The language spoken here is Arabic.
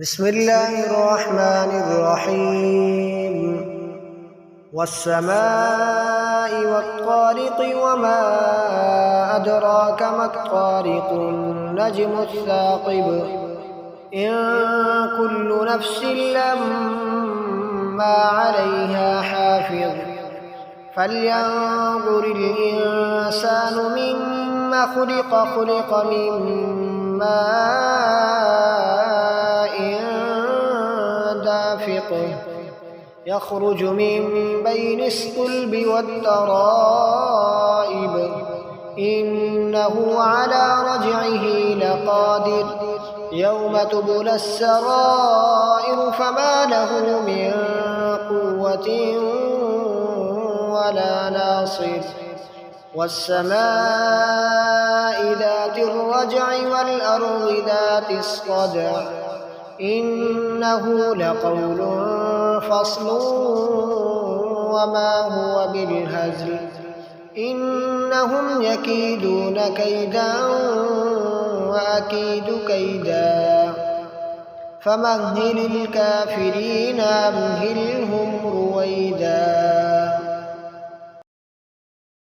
بسم الله الرحمن الرحيم والسماء والطارق وما أدراك ما الطارق النجم الثاقب إن كل نفس لما عليها حافظ فلينظر الإنسان مما خلق من ماء دافق يخرج من بين الصلب والترائب إنه على رجعه لقادر يوم تبلى السرائر فما له من قوة ولا ناصر والسماء ذات الرجع والأرض ذات الصدع إنه لقول فصل وما هو بالهزل إنهم يكيدون كيدا وأكيد كيدا فمهل الكافرين أمهلهم رويدا.